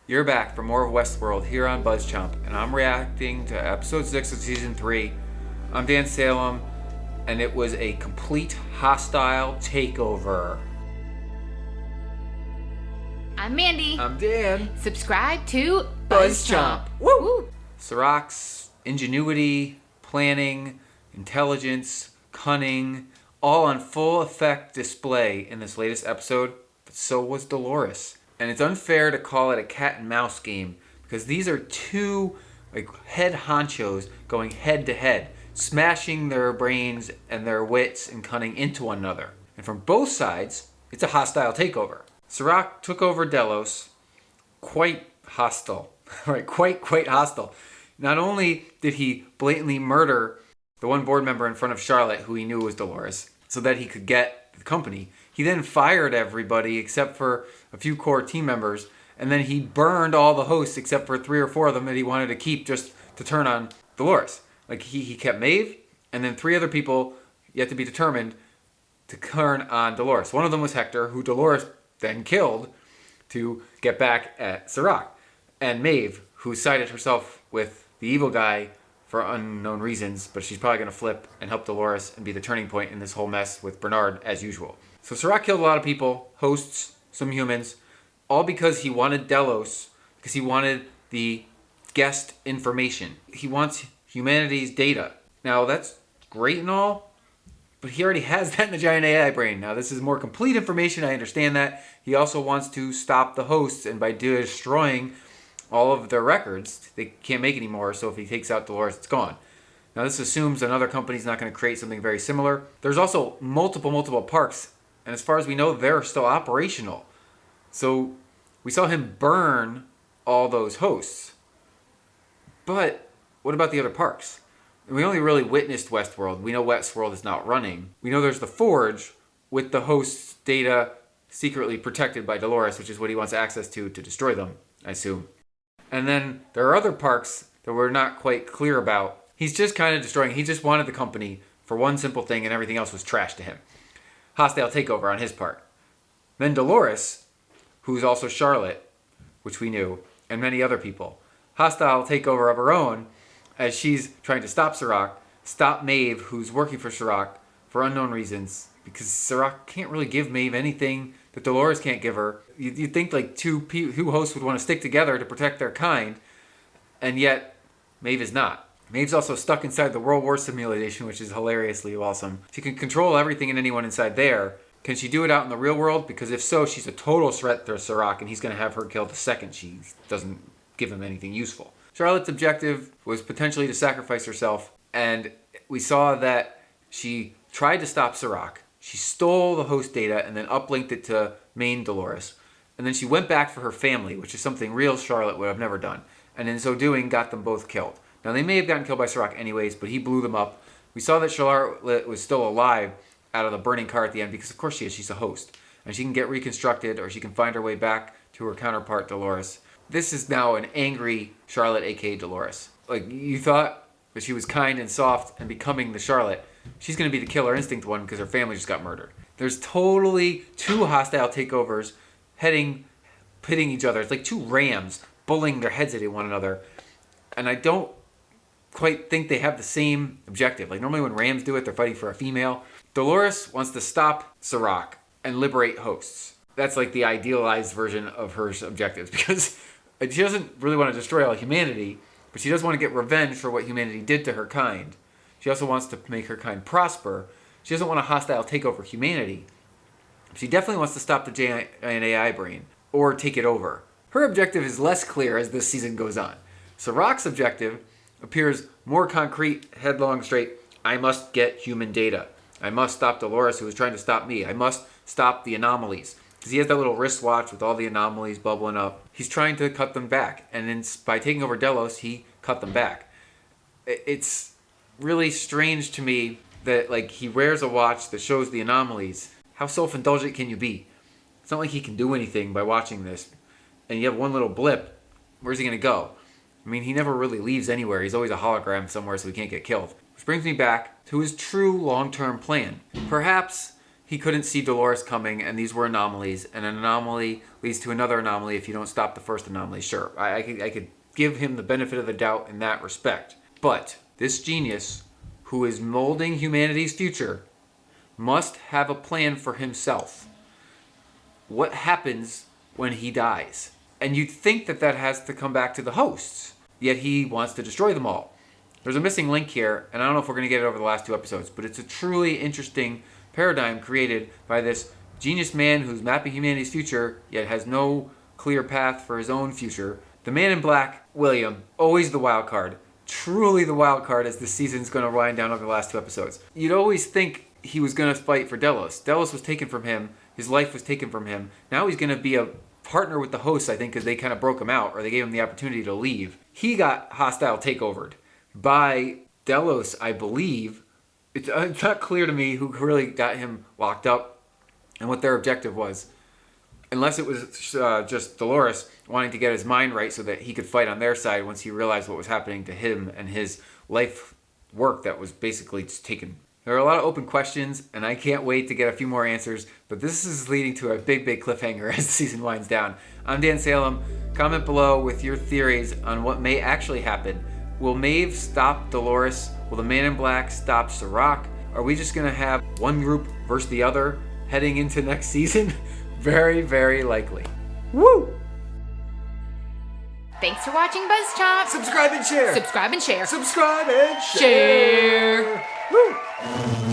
You're back for more of Westworld here on BuzzChomp, and I'm reacting to episode 6 of season 3. I'm Dan Salem, and it was a complete hostile takeover. I'm Mandi. I'm Dan. Subscribe to BuzzChomp. Woo! Woo! Serac's ingenuity, planning, intelligence, cunning, all on full effect display in this latest episode, but so was Dolores. And it's unfair to call it a cat and mouse game because these are two head honchos going head to head, smashing their brains and their wits and cunning into one another. And from both sides, it's a hostile takeover. Serac took over Delos, quite hostile, right? Quite hostile. Not only did he blatantly murder the one board member in front of Charlotte, who he knew was Dolores, so that he could get the company, he then fired everybody except for a few core team members, and then he burned all the hosts except for 3 or 4 of them that he wanted to keep just to turn on Dolores. Like he kept Maeve, and then 3 other people yet to be determined to turn on Dolores. One of them was Hector, who Dolores then killed to get back at Serac. And Maeve, who sided herself with the evil guy for unknown reasons, but she's probably going to flip and help Dolores and be the turning point in this whole mess with Bernard as usual. So Serac killed a lot of people, hosts, some humans, all because he wanted Delos, because he wanted the guest information. He wants humanity's data. Now that's great and all, but he already has that in the giant AI brain. Now this is more complete information, I understand that. He also wants to stop the hosts, and by destroying all of their records, they can't make anymore, so if he takes out Dolores, it's gone. Now this assumes another company's not going to create something very similar. There's also multiple parks, and as far as we know, they're still operational. So we saw him burn all those hosts. But what about the other parks? We only really witnessed Westworld. We know Westworld is not running. We know there's the Forge with the hosts' data secretly protected by Dolores, which is what he wants access to destroy them, I assume. And then there are other parks that we're not quite clear about. He's just kind of destroying. He just wanted the company for one simple thing, and everything else was trash to him. Hostile takeover on his part. Then Dolores, who's also Charlotte, which we knew, and many other people. Hostile takeover of her own, as she's trying to stop Serac, stop Maeve, who's working for Serac for unknown reasons, because Serac can't really give Maeve anything that Dolores can't give her. You'd think like two hosts would want to stick together to protect their kind, and yet Maeve is not. Maeve's also stuck inside the World War simulation, which is hilariously awesome. She can control everything and anyone inside there. Can she do it out in the real world? Because if so, she's a total threat to Serac, and he's going to have her killed the second she doesn't give him anything useful. Charlotte's objective was potentially to sacrifice herself, and we saw that she tried to stop Serac. She stole the host data and then uplinked it to main Dolores. And then she went back for her family, which is something real Charlotte would have never done. And in so doing, got them both killed. Now, they may have gotten killed by Serac anyways, but he blew them up. We saw that Charlotte was still alive out of the burning car at the end because, of course, she is. She's a host. And she can get reconstructed, or she can find her way back to her counterpart, Dolores. This is now an angry Charlotte, a.k.a. Dolores. Like, you thought that she was kind and soft and becoming the Charlotte. She's going to be the killer instinct one because her family just got murdered. There's totally 2 hostile takeovers pitting each other. It's like 2 rams bullying their heads at one another. And I don't quite think they have the same objective. Like normally when rams do it, they're fighting for a female. Dolores wants to stop Serac and liberate hosts. That's like the idealized version of her objectives because she doesn't really want to destroy all humanity, but she does want to get revenge for what humanity did to her kind. She also wants to make her kind prosper. She doesn't want a hostile take over humanity. She definitely wants to stop the giant AI brain or take it over. Her objective is less clear as this season goes on. Serac's objective appears more concrete, headlong straight. I must get human data. I must stop Dolores, who is trying to stop me. I must stop the anomalies. Because he has that little wristwatch with all the anomalies bubbling up. He's trying to cut them back. And then by taking over Delos, he cut them back. It's really strange to me that like he wears a watch that shows the anomalies. How self-indulgent can you be? It's not like he can do anything by watching this. And you have one little blip. Where's he going to go? I mean, he never really leaves anywhere. He's always a hologram somewhere so he can't get killed. Which brings me back to his true long-term plan. Perhaps he couldn't see Dolores coming, and these were anomalies, and an anomaly leads to another anomaly if you don't stop the first anomaly. Sure, I could give him the benefit of the doubt in that respect. But this genius, who is molding humanity's future, must have a plan for himself. What happens when he dies? And you'd think that has to come back to the hosts, yet he wants to destroy them all. There's a missing link here, and I don't know if we're going to get it over the last 2 episodes, but it's a truly interesting paradigm created by this genius man who's mapping humanity's future, yet has no clear path for his own future. The man in black, William, always the wild card. Truly the wild card as the season's going to wind down over the last 2 episodes. You'd always think he was going to fight for Delos. Delos was taken from him. His life was taken from him. Now he's going to be a partner with the hosts, I think, because they kind of broke him out, or they gave him the opportunity to leave. He got hostile takeovered by Delos, I believe. It's not clear to me who really got him locked up and what their objective was. Unless it was just Dolores wanting to get his mind right so that he could fight on their side once he realized what was happening to him and his life work that was basically just taken. There are a lot of open questions, and I can't wait to get a few more answers, but this is leading to a big cliffhanger as the season winds down. I'm Dan Salem. Comment below with your theories on what may actually happen. Will Maeve stop Dolores? Will the Man in Black stop Serac? Are we just going to have one group versus the other heading into next season? Very, very likely. Woo! Thanks for watching BuzzChomp. Subscribe and share. Subscribe and share. Subscribe and share. Share. Woo!